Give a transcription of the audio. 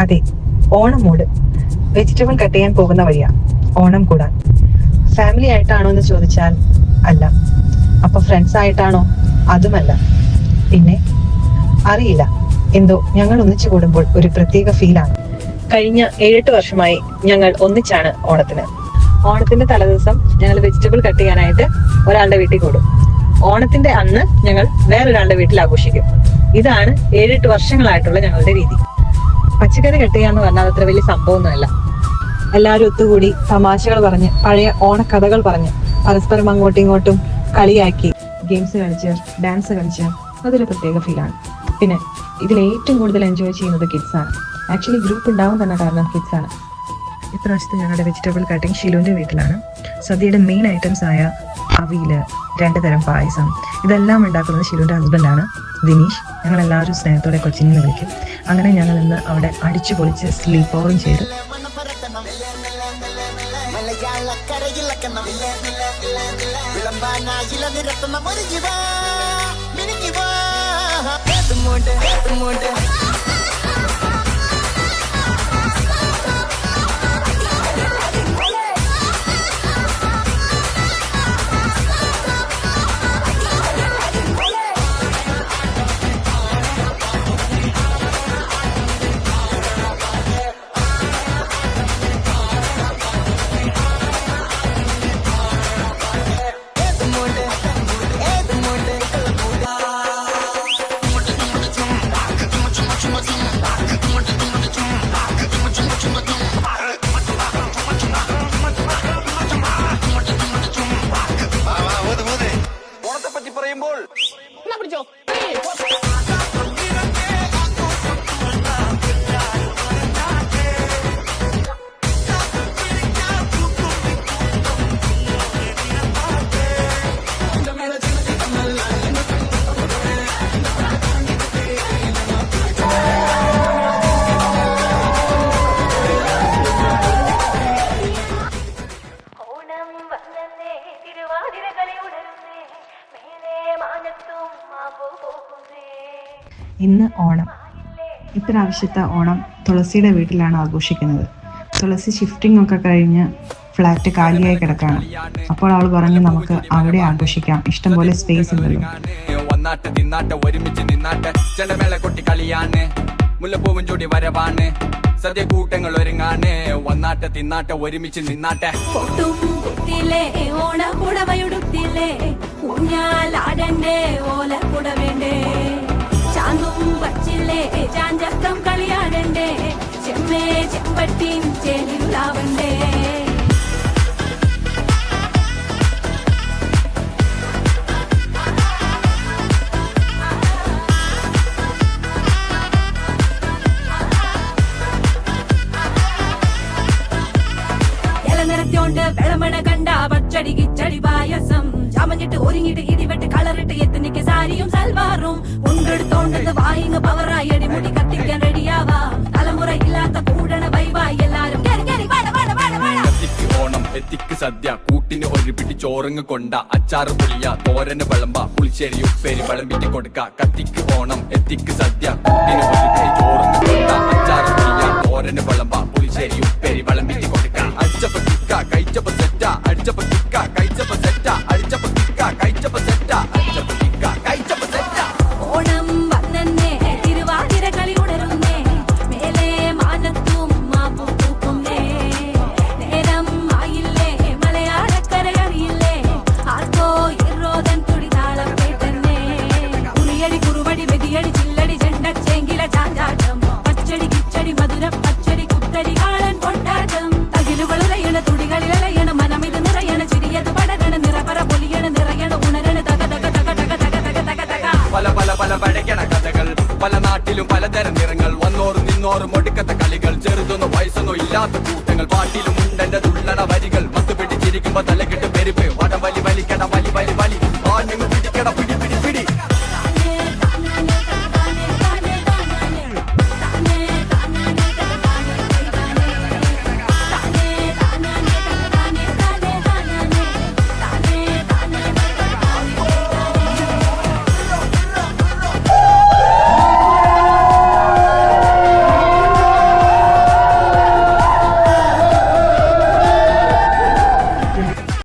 അതെ, Onam mood. Vegetable cut ചെയ്യാൻ പോകുന്ന വഴിയാ ഓണം കൂടാൻ. ഫാമിലി ആയിട്ടാണോ എന്ന് ചോദിച്ചാൽ അല്ല. അപ്പൊ ഫ്രണ്ട്സ് ആയിട്ടാണോ? അതുമല്ല. പിന്നെ അറിയില്ല, എന്തോ ഞങ്ങൾ ഒന്നിച്ചു കൂടുമ്പോൾ ഒരു പ്രത്യേക ഫീലാണ്. കഴിഞ്ഞ 7-8 വർഷമായി ഞങ്ങൾ ഒന്നിച്ചാണ് ഓണത്തിന്. ഓണത്തിന്റെ തലേദിവസം ഞങ്ങൾ വെജിറ്റബിൾ കട്ട് ചെയ്യാനായിട്ട് ഒരാളുടെ വീട്ടിൽ കൂടും. ഓണത്തിന്റെ അന്ന് ഞങ്ങൾ വേറൊരാളുടെ വീട്ടിൽ ആഘോഷിക്കും. ഇതാണ് 7-8 വർഷങ്ങളായിട്ടുള്ള ഞങ്ങളുടെ രീതി. പച്ചക്കറി കട്ട് ചെയ്യാന്ന് പറഞ്ഞാൽ അത്ര വലിയ സംഭവമൊന്നുമല്ല. എല്ലാവരും ഒത്തുകൂടി തമാശകൾ പറഞ്ഞ് പഴയ ഓണക്കഥകൾ പറഞ്ഞ് പരസ്പരം അങ്ങോട്ടും ഇങ്ങോട്ടും കളിയാക്കി ഗെയിംസ് കളിച്ച് ഡാൻസ് കളിച്ച് അതൊരു പ്രത്യേക ഫീലാണ്. പിന്നെ ഇതിൽ ഏറ്റവും കൂടുതൽ എൻജോയ് ചെയ്യുന്നത് കിഡ്സ് ആണ്. ആക്ച്വലി ഗ്രൂപ്പ് ഉണ്ടാവാൻ തന്നെ കാരണം കിഡ്സ് ആണ്. ഇപ്രാവശ്യത്തെ ഞങ്ങളുടെ വെജിറ്റബിൾ കട്ടിങ് ഷിലുവിൻ്റെ വീട്ടിലാണ്. സദ്യയുടെ മെയിൻ ഐറ്റംസ് ആയ അവിയല്, 2 തരം പായസം, ഇതെല്ലാം ഉണ്ടാക്കുന്നത് ഷിലുവിൻ്റെ ഹസ്ബൻഡാണ് ദിനീഷ്. ഞങ്ങളെല്ലാവരും സ്നേഹത്തോടെ കൊച്ചിനെ വിളിക്കും. അങ്ങനെ ഞങ്ങൾ ഇന്ന് അവിടെ അടിച്ചു പൊളിച്ച് സ്ലീപ്പ് ഓവറും ചെയ്ത് ഇന്ന് ഓണം. ഇപ്രാവശ്യത്തെ ഓണം തുളസിയുടെ വീട്ടിലാണ് ആഘോഷിക്കുന്നത്. തുളസി ഷിഫ്റ്റിംഗ് ഒക്കെ കഴിഞ്ഞ് ഫ്ലാറ്റ് കാലിയായി കിടക്കാണ്. അപ്പോൾ അവൾ പറഞ്ഞു നമുക്ക് അവിടെ ആഘോഷിക്കാം, ഇഷ്ടംപോലെ സ്പേസ് ഉണ്ടല്ലോ. മുല്ലപ്പൂവും ചൂടി വരവാണ്, സദ്യ കൂട്ടങ്ങൾ ഒരുങ്ങാണ്, വന്നാട്ടെ തിന്നാട്ടെ ഒരുമിച്ച് നിന്നാട്ടെ. ഓണക്കുടവയുടുത്തില്ലേ ഊഞ്ഞാലാടണ്ടേ ഓലക്കുട വേണ്ടേ, ചാന്തും വച്ചില്ലേ ചാഞ്ചക്കം കളിയാടണ്ടേ, ചെമ്മേ ചെമ്പട്ടിയും ചേലിയുലാവണ്ടേ. വെളമണ കണ്ട പച്ചടി കിച്ചടി പായസം, ചമഞ്ഞിട്ട് ഒരുങ്ങിട്ട് ഇടിവെട്ട് കളറിട്ട് എത്തനിക്ക് സാരിയും സൽവാറും ഉണ്ടെടുത്തോണ്ടത് വായിങ് പവറായി അടിമുടി കത്തിക്കാൻ റെഡിയാവാ. തലമുറ ഇല്ലാത്ത കൂടണ വൈവായി എല്ലാരും കത്തിക്ക് ഓണം എത്തിക്ക് സദ്യ, കൂട്ടിന് ഒരു പിടി ചോറങ്ങ് കൊണ്ട, അച്ചാറ് പുളിയ തോരന് വിളമ്പ, പുളിശ്ശേരി ഉപ്പേരി വിളമ്പിട്ട് കൊടുക്ക. കത്തിക്ക് ഓണം എത്തിക്ക് സദ്യ, കൂട്ടിന് ഒരു പിടി ചോറങ്ങ് കൊണ്ട, അച്ചാറ് പുളിയ തോരന് വിളമ്പ, പുളിശ്ശേരി ഉപ്പേരി വിളമ്പിട്ട് കൊടുക്ക. അടിച്ചപ്പ കിക്ക കഴിച്ചപ്പ സെറ്റ, അടിച്ചപ്പ കിക്ക കഴിച്ചപ്പ സെറ്റ, അടിച്ചപ്പ കിക്ക കഴിച്ചപ്പ സെറ്റ, അടിച്ചപ്പ കിക്ക കഴിച്ചപ്പ സെറ്റ. ഓണം വന്നേ തിരുവാതിര കളി ഉണരുന്നേ, മേലെ മാനത്തും മാപ്പു പൂക്കുന്നേ, നേരം ആയില്ലേ മലയാളക്കര അറിയില്ലേ, ആർക്കോ ഇറോദൻ തുടിതാളം കേട്ടന്നെ. ഉളിയടി കുറുവടി വെടിയടി ചില്ലടി ചെണ്ടച്ചെങ്കില ചാഞ്ചാട്ടം, പച്ചടി കിച്ചടി മധുരം പച്ചടി കുത്തടി കാളൻ കൊണ്ടാട്ടം, തകിലുകളുറയണ തുടികളിലയണ മനമിത് നിറയണ ചിരിയത് പടരണ നിറപറ പൊലിയണ നിറയണ ഉണരണ തക തക തക തക തക തക തക തക. പല പല പല പഴകണ കഥകൾ, പല നാട്ടിലും പലതരം നിറങ്ങൾ, വന്നോറും നിന്നോറും ഒടുക്കത്ത കളികൾ, ചെറുതൊന്നും വയസ്സൊന്നും ഇല്ലാത്ത കൂട്ടങ്ങൾ, പാട്ടിലും ഉണ്ടെന്റെ തുള്ളണ വരികൾ, മത്തുപിടിച്ചിരിക്കുമ്പോ തലകൾ